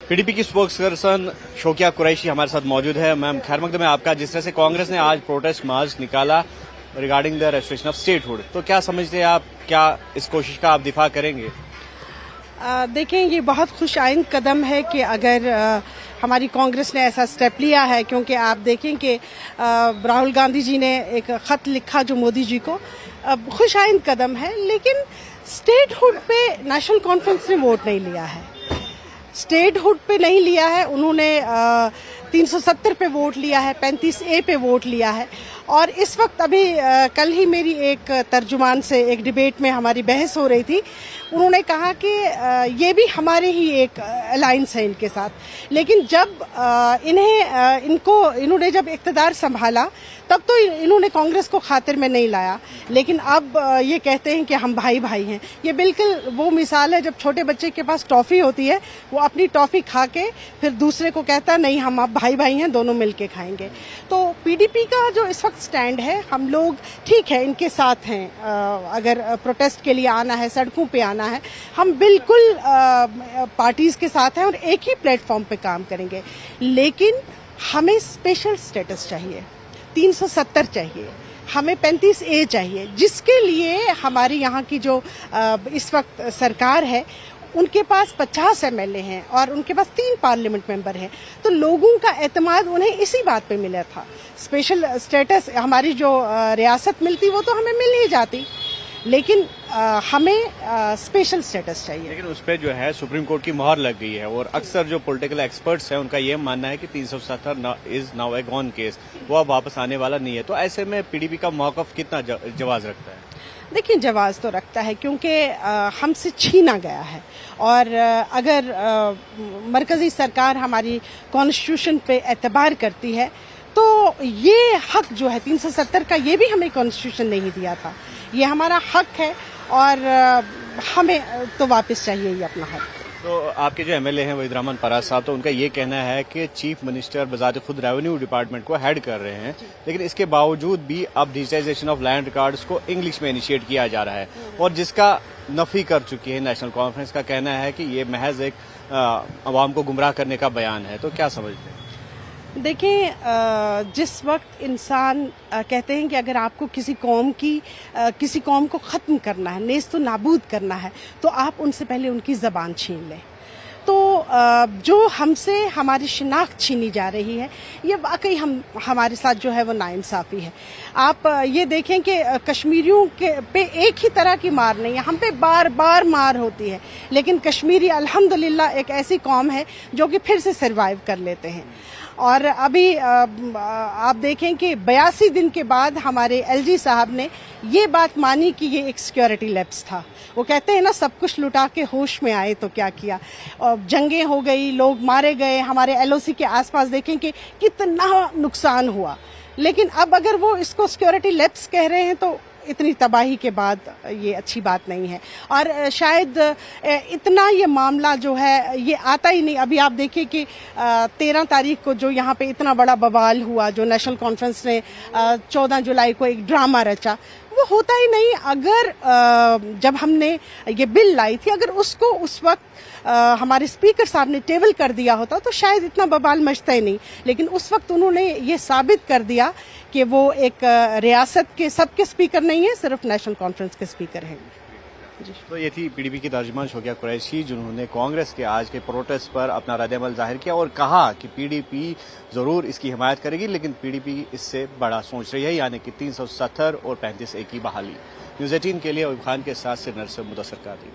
PDP की spokes person शोकिया Qureshi हमारे साथ मौजूद है। मैम खैर मकदम है आपका। जिस तरह से कांग्रेस ने आज प्रोटेस्ट मार्च निकाला regarding the restriction of statehood, तो क्या समझते हैं आप, क्या इस कोशिश का आप दिफा करेंगे? देखें, ये बहुत खुश आइंद कदम है कि अगर हमारी कांग्रेस ने ऐसा स्टेप लिया है, क्योंकि आप देखें कि राहुल गांधी जी ने एक खत लिखा जो मोदी जी को, खुश आइंद कदम है। लेकिन स्टेटहुड पे नेशनल कॉन्फ्रेंस ने वोट नहीं लिया है, स्टेटहुड पे नहीं लिया है। उन्होंने 370 पे वोट लिया है, 35A पे वोट लिया है। और इस वक्त अभी कल ही मेरी एक तर्जुमान से एक डिबेट में हमारी बहस हो रही थी। उन्होंने कहा कि ये भी हमारे ही एक अलायंस है इनके साथ। लेकिन जब इन्होंने जब इक़्तिदार संभाला तब तो इन्होंने कांग्रेस को खातिर में नहीं लाया, लेकिन अब ये कहते हैं कि हम भाई भाई हैं। ये बिल्कुल वो मिसाल है जब छोटे बच्चे के पास टॉफी होती है, वो अपनी टॉफी खा के फिर दूसरे को कहता है नहीं हम अब भाई भाई हैं, दोनों मिलके खाएंगे। तो पीडीपी का जो इस वक्त स्टैंड है, हम लोग ठीक है इनके साथ हैं। अगर प्रोटेस्ट के लिए आना है, सड़कों पे आना है, हम बिल्कुल पार्टीज के साथ हैं और एक ही प्लेटफॉर्म पे काम करेंगे। लेकिन हमें स्पेशल स्टेटस चाहिए, 370 चाहिए, हमें 35A चाहिए, जिसके लिए हमारी यहाँ की जो इस वक्त सरकार है उनके पास 50 MLA हैं और उनके पास 3 पार्लियामेंट मेंबर हैं। तो लोगों का एतमाद उन्हें इसी बात पे मिला था। स्पेशल स्टेटस, हमारी जो रियासत मिलती वो तो हमें मिल ही जाती, लेकिन हमें स्पेशल स्टेटस चाहिए। लेकिन उस पर जो है सुप्रीम कोर्ट की मोहर लग गई है और अक्सर जो पॉलिटिकल एक्सपर्ट्स हैं उनका ये मानना है कि 370 is now A gone case, वो अब वापस आने वाला नहीं है। तो ऐसे में पीडीपी का मौकफ कितना जवाज रखता है? देखिए, जवाज तो रखता है, क्योंकि हमसे छीना गया है। और अगर मरकजी सरकार हमारी कॉन्स्टिट्यूशन पे एतबार करती है तो ये हक जो है 370 का, ये भी हमें कॉन्स्टिट्यूशन नहीं दिया था, ये हमारा हक है और हमें तो वापस चाहिए ये अपना हक। तो आपके जो एमएलए हैं वहीद रहमान परास साहब, तो उनका ये कहना है कि चीफ मिनिस्टर बजाते खुद रेवेन्यू डिपार्टमेंट को हेड कर रहे हैं, लेकिन इसके बावजूद भी अब डिजिटाइजेशन ऑफ लैंड रिकॉर्ड्स को इंग्लिश में इनिशिएट किया जा रहा है और जिसका नफी कर चुकी है नेशनल कॉन्फ्रेंस का कहना है कि ये महज एक अवाम को गुमराह करने का बयान है। तो क्या समझते हैं? देखें, जिस वक्त इंसान कहते हैं कि अगर आपको किसी कौम को ख़त्म करना है, नेस्त नाबूद करना है, तो आप उनसे पहले उनकी ज़बान छीन लें। तो जो हमसे हमारी शिनाख्त छीनी जा रही है, ये वाकई हमारे साथ जो है वो नाइंसाफ़ी है। आप ये देखें कि कश्मीरियों पे एक ही तरह की मार नहीं है, हम पे बार बार मार होती है, लेकिन कश्मीरी अल्हम्दुलिल्लाह एक ऐसी कौम है जो कि फिर से सर्वाइव कर लेते हैं। और अभी आप देखें कि 82 दिन के बाद हमारे एलजी साहब ने ये बात मानी कि ये एक सिक्योरिटी लैप्स था। वो कहते हैं ना, सब कुछ लुटा के होश में आए तो क्या किया। जंगें हो गई, लोग मारे गए, हमारे एलओसी के आसपास देखें कि कितना नुकसान हुआ। लेकिन अब अगर वो इसको सिक्योरिटी लैप्स कह रहे हैं तो इतनी तबाही के बाद ये अच्छी बात नहीं है। और शायद इतना ये मामला जो है ये आता ही नहीं। अभी आप देखिए कि 13 तारीख को जो यहाँ पे इतना बड़ा बवाल हुआ, जो नेशनल कॉन्फ्रेंस ने 14 जुलाई को एक ड्रामा रचा, वो होता ही नहीं। अगर जब हमने ये बिल लाई थी, अगर उसको उस वक्त हमारे स्पीकर साहब ने टेबल कर दिया होता तो शायद इतना बवाल मचता ही नहीं। लेकिन उस वक्त उन्होंने ये साबित कर दिया कि वो एक रियासत के सबके स्पीकर नहीं है, सिर्फ नेशनल कॉन्फ्रेंस के स्पीकर हैं। तो ये थी पीडीपी की तर्जुमान शोकिया कुरैशी, जिन्होंने कांग्रेस के आज के प्रोटेस्ट पर अपना रद्द-ए-अमल जाहिर किया और कहा कि पीडीपी जरूर इसकी हिमायत करेगी, लेकिन पीडीपी इससे बड़ा सोच रही है, यानी कि 370 और 35A की बहाली। न्यूज़ 18 के लिए अयूब खान के साथ से नरसर मुदस्सर कादरी।